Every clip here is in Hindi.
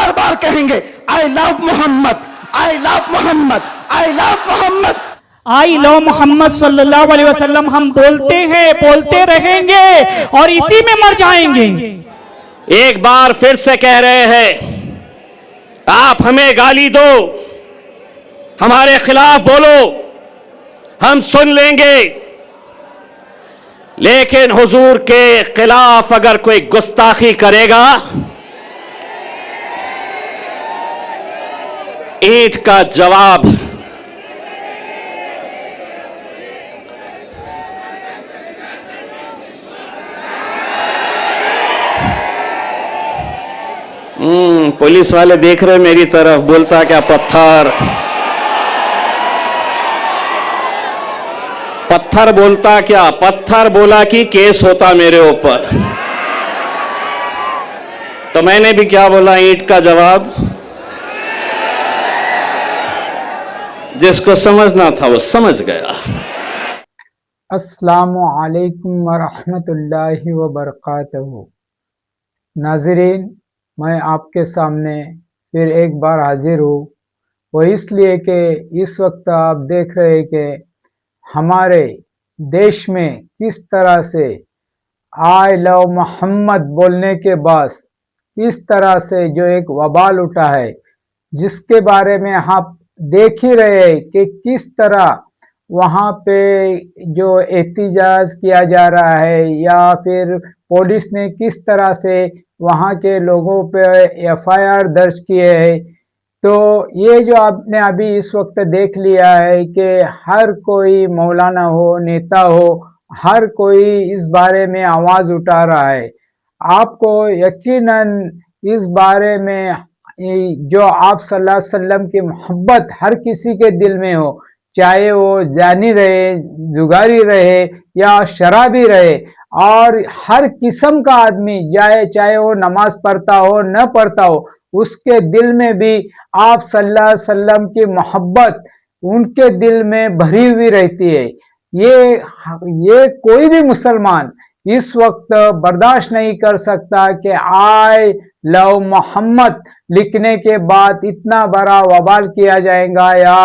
बार बार कहेंगे I love Muhammad, I love Muhammad, I love Muhammad, I love Muhammad सल्लल्लाहु अलैहि वसल्लम हम बोलते हैं, बोलते रहेंगे और इसी में मर जाएंगे। एक बार फिर से कह रहे हैं, आप हमें गाली दो, हमारे खिलाफ बोलो, हम सुन लेंगे, लेकिन हुजूर के खिलाफ अगर कोई गुस्ताखी करेगा, ईंट का जवाब पुलिस वाले देख रहे मेरी तरफ, बोलता क्या पत्थर, पत्थर बोलता क्या, पत्थर बोला कि केस होता मेरे ऊपर। तो मैंने भी क्या बोला, ईंट का जवाब। जिसको समझना था वो समझ गया। अस्सलामु अलैकुम वरहमतुल्लाहि वबरकातुहू। नाज़रीन, मैं आपके सामने फिर एक बार हाजिर हूँ, वो इसलिए कि इस वक्त आप देख रहे हैं कि हमारे देश में किस तरह से आई लव मोहम्मद बोलने के बाद किस तरह से जो एक वबाल उठा है, जिसके बारे में आप देख ही रहे हैं कि किस तरह वहाँ पे जो एहतिजाज किया जा रहा है या फिर पुलिस ने किस तरह से वहाँ के लोगों पे एफआईआर दर्ज किए हैं। तो ये जो आपने अभी इस वक्त देख लिया है कि हर कोई मौलाना हो, नेता हो, हर कोई इस बारे में आवाज़ उठा रहा है। आपको यकीनन इस बारे में जो आप सल्लल्लाहु अलैहि वसल्लम की मोहब्बत हर किसी के दिल में हो, चाहे वो जानी रहे, जुगारी रहे या शराबी रहे, और हर किस्म का आदमी चाहे वो नमाज पढ़ता हो न पढ़ता हो, उसके दिल में भी आप सल्लल्लाहु अलैहि वसल्लम की मोहब्बत उनके दिल में भरी हुई रहती है। ये कोई भी मुसलमान इस वक्त बर्दाश्त नहीं कर सकता कि आई लव मोहम्मद लिखने के बाद इतना बड़ा वबाल किया जाएगा या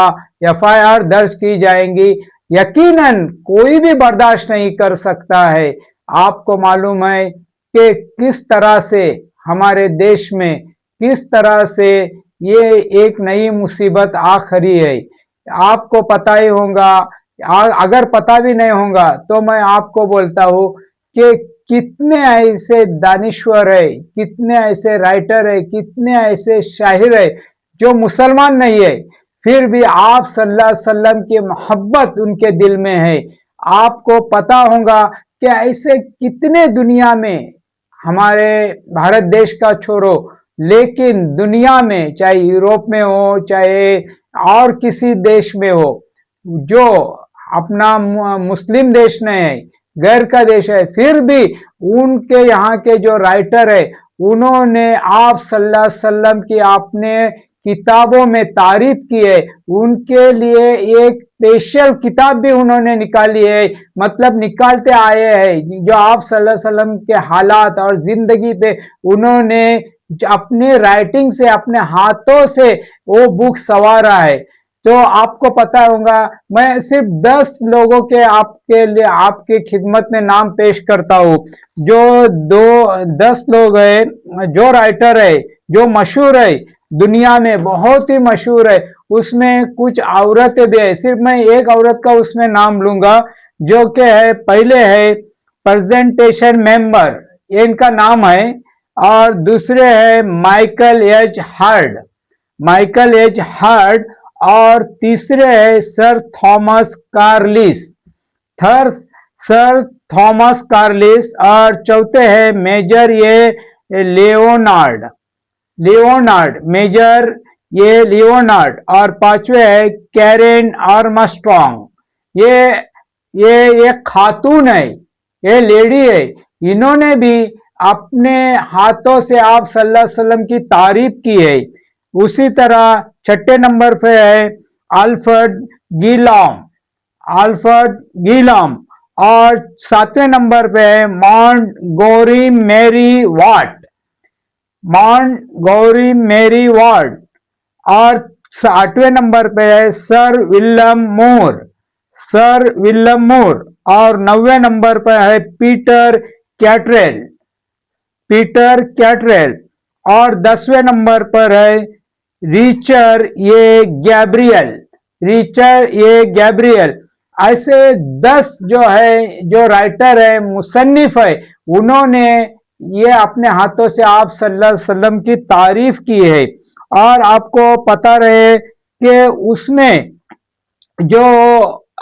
एफआईआर दर्ज की जाएंगी। यकीनन कोई भी बर्दाश्त नहीं कर सकता है। आपको मालूम है कि किस तरह से हमारे देश में किस तरह से ये एक नई मुसीबत आ खड़ी है। आपको पता ही होगा, अगर पता भी नहीं होगा तो मैं आपको बोलता हूँ कि कितने ऐसे दानिश्वर है, कितने ऐसे राइटर है, कितने ऐसे शायर है जो मुसलमान नहीं है, फिर भी आप सल्लल्लाहु अलैहि वसल्लम की मोहब्बत उनके दिल में है। आपको पता होगा कि ऐसे कितने दुनिया में, हमारे भारत देश का छोड़ो, लेकिन दुनिया में चाहे यूरोप में हो चाहे और किसी देश में हो, जो अपना मुस्लिम देश नहीं है, गैर का देश है, फिर भी उनके यहाँ के जो राइटर है उन्होंने आप सल्लल्लाहु अलैहि वसल्लम की आपने किताबों में तारीफ की है। उनके लिए एक स्पेशल किताब भी उन्होंने निकाली है, मतलब निकालते आए हैं, जो आप सल्लल्लाहु अलैहि वसल्लम के हालात और जिंदगी पे उन्होंने अपने राइटिंग से, अपने हाथों से वो बुक संवारा है। तो आपको पता होगा, मैं सिर्फ 10 लोगों के आपके लिए आपके खिदमत में नाम पेश करता हूँ, जो 10 लोग है, जो राइटर है, जो मशहूर है, दुनिया में बहुत ही मशहूर है। उसमें कुछ औरतें भी है, सिर्फ मैं एक औरत का उसमें नाम लूंगा, जो कि है, पहले है प्रेजेंटेशन मेंबर, ये इनका नाम है, और दूसरे है Michael H hard, Michael H hard, और तीसरे है सर थॉमस कार्लिस, सर थॉमस कार्लिस, और चौथे है मेजर ये लियोनार्ड मेजर ये लियोनार्ड, और पांचवे है कैरेन आर्मस्ट्रॉन्ग। ये खातून है, ये लेडी है, इन्होंने भी अपने हाथों से आप सल्लल्लाहु अलैहि वसल्लम की तारीफ की है। उसी तरह छठे नंबर पे है अल्फ्रेड गीलॉम, और 7वें नंबर पे है मॉन्टगोमरी मेरी वाट। माउंट गौरी मेरी वार्ड। और 8वें नंबर पे है सर विलियम मूर, सर विलियम मूर। और 9वें नंबर पर है पीटर कैटरेल, पीटर कैटरेल। और 10वें नंबर पर है Richard A Gabriel, Richard A Gabriel. ऐसे 10 जो है, जो राइटर है, मुसन्निफ है, उन्होंने ये अपने हाथों से आप सल्लल्लाहु अलैहि वसल्लम की तारीफ की है। और आपको पता रहे कि उसमें जो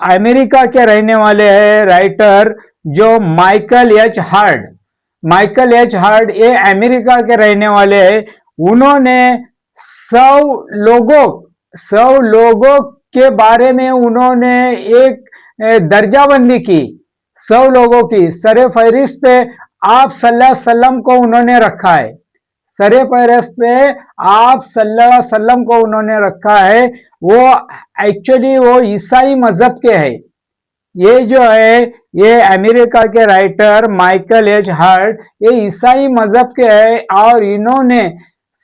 अमेरिका के रहने वाले हैं राइटर, जो Michael H hard, Michael H hard, ये अमेरिका के रहने वाले हैं। उन्होंने 100 लोगों के बारे में उन्होंने एक दर्जाबंदी की, 100 लोगों की सरे फहरिस्त पे आप सल्लल्लाहु अलैहि वसल्लम को उन्होंने रखा है, सरे फहरिस्त पे आप सल्लल्लाहु अलैहि वसल्लम को उन्होंने रखा है। वो एक्चुअली वो ईसाई मजहब के हैं। ये जो है, ये अमेरिका के राइटर माइकल एच हार्ड, ये ईसाई मजहब के हैं। और इन्होंने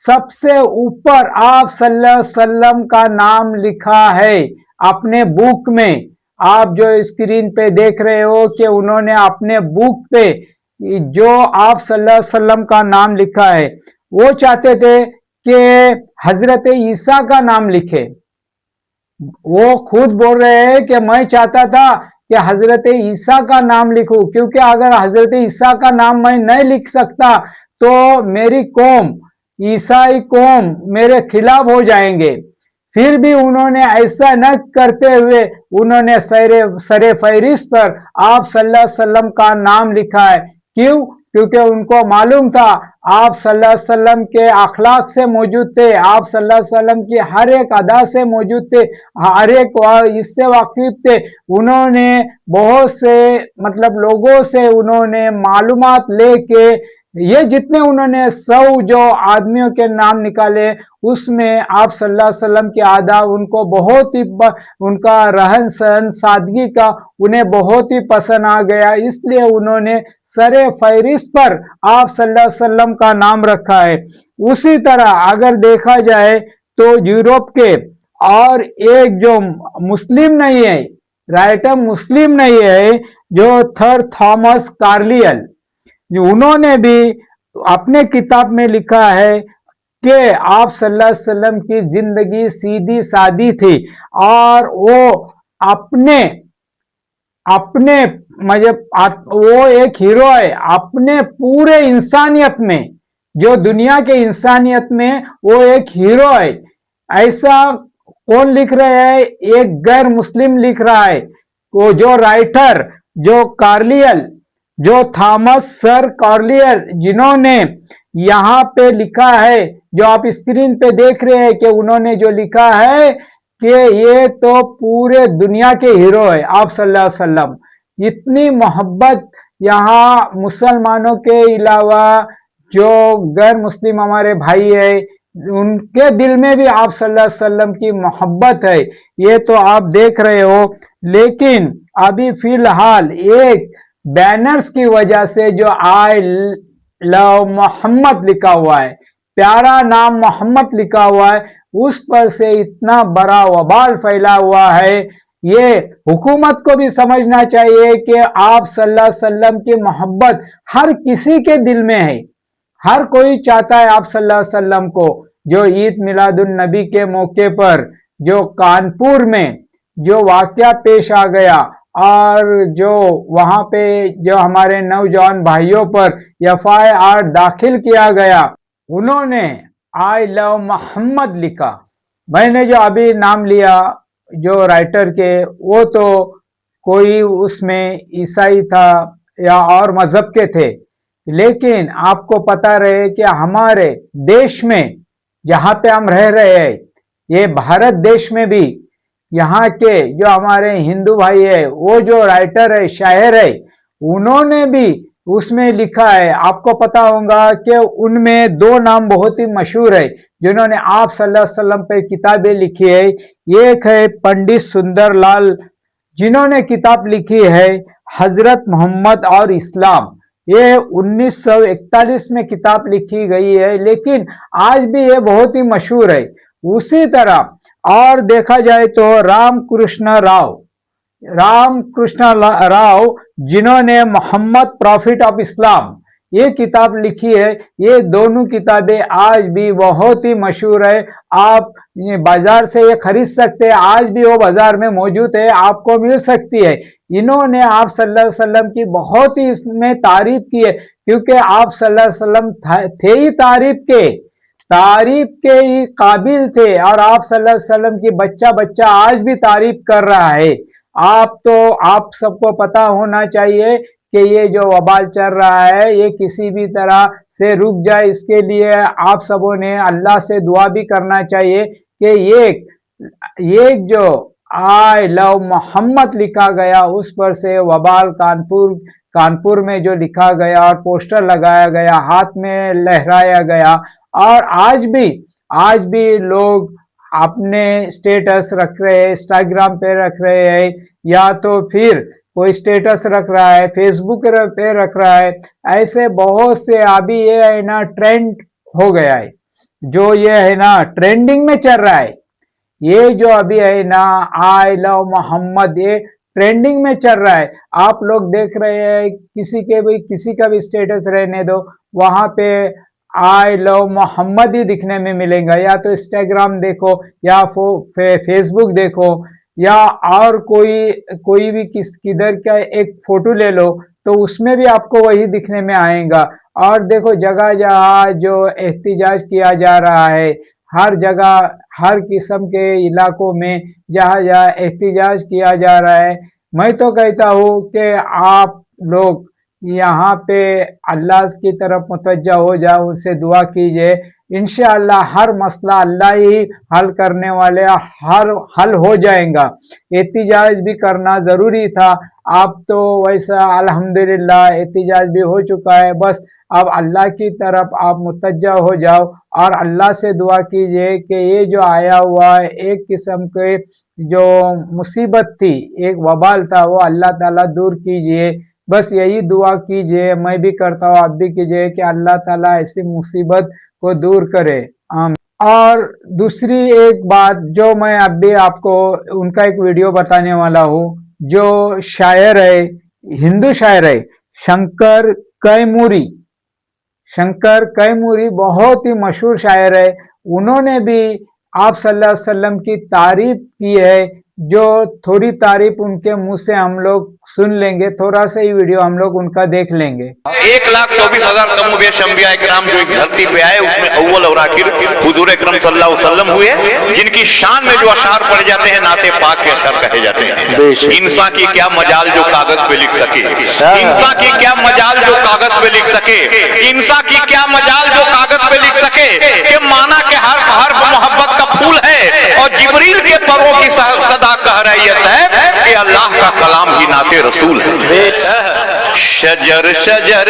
सबसे ऊपर आप सल्लल्लाहु अलैहि वसल्लम का नाम लिखा है अपने बुक में। आप जो स्क्रीन पे देख रहे हो कि उन्होंने अपने बुक पे जो आप सल्लल्लाहु अलैहि वसल्लम का नाम लिखा है, वो चाहते थे कि हजरत ईसा का नाम लिखे। वो खुद बोल रहे हैं कि मैं चाहता था कि हजरत ईसा का नाम लिखूं, क्योंकि अगर हजरत ईसा का नाम मैं नहीं लिख सकता तो मेरी कौम, ईसाई कौम मेरे खिलाफ हो जाएंगे। फिर भी उन्होंने ऐसा न करते हुए उन्होंने सरे फहरिस्त पर आप सल्लल्लाहु अलैहि वसल्लम का नाम लिखा है। क्यों? क्योंकि उनको मालूम था आप सल्लल्लाहु अलैहि वसल्लम के अखलाक से मौजूद थे, आप सल्लल्लाहु अलैहि वसल्लम की हर एक अदा से मौजूद थे, हर एक इससे वाकिफ थे। उन्होंने बहुत से मतलब लोगों से उन्होंने मालूमात लेके ये जितने उन्होंने 100 जो आदमियों के नाम निकाले, उसमें आप सल्लल्लाहु अलैहि वसल्लम की आदा उनको बहुत ही, उनका रहन सहन सादगी का उन्हें बहुत ही पसंद आ गया। इसलिए उन्होंने सरे फहरिस्त पर आप सल्लल्लाहु अलैहि वसल्लम का नाम रखा है। उसी तरह अगर देखा जाए तो यूरोप के और एक जो मुस्लिम नहीं है, राइटर मुस्लिम नहीं है, जो थर थॉमस कार्लियल, उन्होंने भी अपने किताब में लिखा है कि आप सल्लल्लाहु अलैहि वसल्लम की जिंदगी सीधी सादी थी और वो अपने मतलब वो एक हीरो है अपने पूरे इंसानियत में, जो दुनिया के इंसानियत में वो एक हीरो है। ऐसा कौन लिख रहे हैं? एक गैर मुस्लिम लिख रहा है। वो जो राइटर, जो कार्लियल, जो थॉमस सर कार्लियल, जिन्होंने यहाँ पे लिखा है, जो आप स्क्रीन पे देख रहे हैं कि उन्होंने जो लिखा है कि ये तो पूरे दुनिया के हीरो है आप सल्लल्लाहु अलैहि वसल्लम। इतनी मोहब्बत यहाँ मुसलमानों के अलावा जो गैर मुस्लिम हमारे भाई है, उनके दिल में भी आप सल्लल्लाहु अलैहि वसल्लम की मोहब्बत है, ये तो आप देख रहे हो। लेकिन अभी फिलहाल एक बैनर्स की वजह से जो आई लव मोहम्मद लिखा हुआ है, प्यारा नाम मोहम्मद लिखा हुआ है, उस पर से इतना बड़ा वबाल फैला हुआ है। ये हुकूमत को भी समझना चाहिए कि आप सल्लल्लाहु अलैहि वसल्लम की मोहब्बत हर किसी के दिल में है, हर कोई चाहता है आप सल्लल्लाहु अलैहि वसल्लम को। जो ईद मिलादुन नबी के मौके पर जो कानपुर में जो वाकया पेश आ गया और जो वहां पे जो हमारे नौजवान भाइयों पर FIR दाखिल किया गया, उन्होंने आई लव मोहम्मद लिखा। मैंने जो अभी नाम लिया जो राइटर के, वो तो कोई उसमें ईसाई था या और मजहब के थे, लेकिन आपको पता रहे कि हमारे देश में जहाँ पे हम रह रहे हैं, ये भारत देश में भी यहाँ के जो हमारे हिंदू भाई है, वो जो राइटर है, शायर है, उन्होंने भी उसमें लिखा है। आपको पता होगा कि उनमें 2 नाम बहुत ही मशहूर है जिन्होंने आप सल्लल्लाहु अलैहि वसल्लम पे किताबें लिखी है। एक है पंडित सुंदरलाल, जिन्होंने किताब लिखी है हजरत मोहम्मद और इस्लाम। ये 1941 में किताब लिखी गई है, लेकिन आज भी ये बहुत ही मशहूर है। उसी तरह और देखा जाए तो रामकृष्ण राव जिन्होंने मोहम्मद प्रॉफिट ऑफ इस्लाम ये किताब लिखी है, ये दोनों किताबें आज भी बहुत ही मशहूर है। आप बाजार से ये खरीद सकते हैं, आज भी वो बाजार में मौजूद है, आपको मिल सकती है। इन्होंने आप सल्लल्लाहु अलैहि वसल्लम की बहुत ही इसमें तारीफ की है, क्योंकि आप सल्लल्लाहु अलैहि वसल्लम थे ही तारीफ के ही काबिल थे, और आप सल्लल्लाहु अलैहि वसल्लम की बच्चा आज भी तारीफ कर रहा है। आप सबको पता होना चाहिए कि ये जो वबाल चल रहा है ये किसी भी तरह से रुक जाए, इसके लिए आप सबों ने अल्लाह से दुआ भी करना चाहिए कि ये जो आई लव मोहम्मद लिखा गया उस पर से वबाल कानपुर में जो लिखा गया और पोस्टर लगाया गया, हाथ में लहराया गया, और आज भी लोग अपने स्टेटस रख रहे हैं, इंस्टाग्राम पे रख रहे हैं, या तो फिर कोई स्टेटस रख रहा है, फेसबुक पे रख रहा है। ऐसे बहुत से अभी ये है ना ट्रेंड हो गया है, जो ये है ना ट्रेंडिंग में चल रहा है। ये जो अभी है ना आई लव मोहम्मद, ये ट्रेंडिंग में चल रहा है। आप लोग देख रहे हैं किसी का भी स्टेटस रहने दो, वहां पे आई लव मोहम्मद ही दिखने में मिलेगा। या तो इंस्टाग्राम देखो या फेसबुक देखो, या और कोई भी किधर का एक फोटो ले लो तो उसमें भी आपको वही दिखने में आएगा। और देखो जगह जहाँ जो एहतिजाज किया जा रहा है, हर जगह हर किस्म के इलाकों में जहाँ जहाँ एहतिजाज किया जा रहा है, मैं तो कहता हूँ कि आप लोग यहाँ पे अल्लाह की तरफ मुतवज्जा हो जाओ, उनसे दुआ कीजिए। इंशाअल्लाह हर मसला अल्लाह ही हल करने वाले, हल हो जाएगा। एहतिजाज भी करना ज़रूरी था, अब तो वैसा अल्हम्दुलिल्लाह एहतिजाज भी हो चुका है। बस अब अल्लाह की तरफ आप मुतवज्जा हो जाओ और अल्लाह से दुआ कीजिए कि ये जो आया हुआ है एक किस्म के जो मुसीबत थी, एक वबाल था, वो अल्लाह ताला दूर कीजिए। बस यही दुआ कीजिए, मैं भी करता हूँ, आप भी कीजिए कि अल्लाह ताला ऐसी मुसीबत को दूर करे। और दूसरी एक बात जो मैं अभी आपको उनका एक वीडियो बताने वाला हूँ, जो शायर है, हिंदू शायर है, शंकर कैमूरी बहुत ही मशहूर शायर है। उन्होंने भी आप सल्लल्लाहु अलैहि वसल्लम की तारीफ की है, जो थोड़ी तारीफ उनके मुंह से हम लोग सुन लेंगे। थोड़ा सा ही वीडियो हम लोग उनका देख लेंगे। 1,24,000 कम-ओ-बेश अंबिया इकराम जो इस धरती पे आए, उसमें अव्वल और आखिर हुजूर अकरम सल्लल्लाहु अलैहि वसल्लम हुए, जिनकी शान में जो अशार पड़ जाते हैं नाते पाक के अशार कहे जाते हैं। इंसान की क्या मजाल जो कागज पे लिख सके, इंसान की क्या मजाल जो कागज पे लिख सके, इंसान की क्या मजाल जो कागज पे लिख सके कि माना के हर मोहब्बत का फूल है, और जिब्रील के परों की सदा कह रही है कि अल्लाह का कलाम ही नाते रसूल है। शजर शजर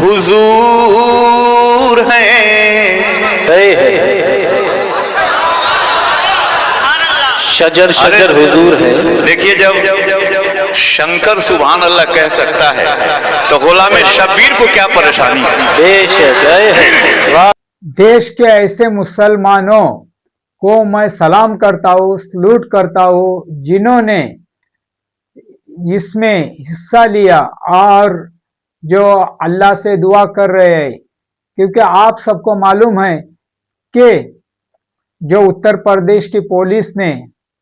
हुजूर है, शजर शजर हुजूर है। देखिए जब शंकर सुभान अल्लाह कह सकता है तो गुलाम शब्बीर को क्या परेशानी है। बेशक देश के ऐसे मुसलमानों को मैं सलाम करता हूँ, सलूट करता हूँ, जिन्होंने इसमें हिस्सा लिया और जो अल्लाह से दुआ कर रहे हैं। क्योंकि आप सबको मालूम है कि जो उत्तर प्रदेश की पुलिस ने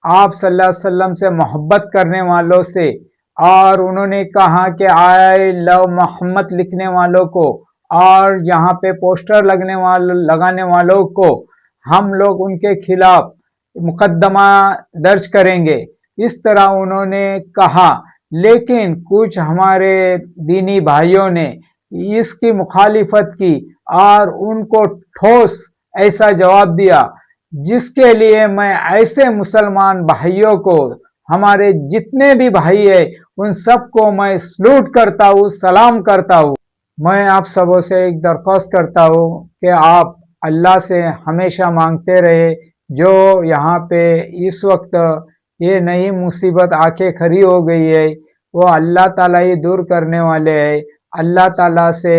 आप सल्लल्लाहु अलैहि वसल्लम से मोहब्बत करने वालों से, और उन्होंने कहा कि आई लव मोहम्मद लिखने वालों को और यहाँ पे पोस्टर लगाने वालों को हम लोग उनके खिलाफ मुकदमा दर्ज करेंगे, इस तरह उन्होंने कहा। लेकिन कुछ हमारे दीनी भाइयों ने इसकी मुखालिफत की और उनको ठोस ऐसा जवाब दिया, जिसके लिए मैं ऐसे मुसलमान भाइयों को, हमारे जितने भी भाई है, उन सबको मैं सलूट करता हूँ, सलाम करता हूँ। मैं आप सबों से एक दरख्वास्त करता हूँ कि आप अल्लाह से हमेशा मांगते रहे, जो यहाँ पे इस वक्त ये नई मुसीबत आके खड़ी हो गई है, वो अल्लाह ताला ही दूर करने वाले हैं। अल्लाह ताला से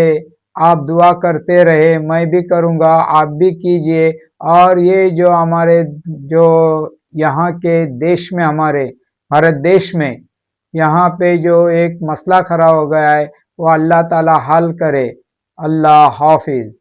आप दुआ करते रहे, मैं भी करूँगा, आप भी कीजिए। और ये जो हमारे जो यहाँ के देश में, हमारे भारत देश में यहाँ पे जो एक मसला खड़ा हो गया है, वो अल्लाह ताला हल करे। अल्लाह हाफिज।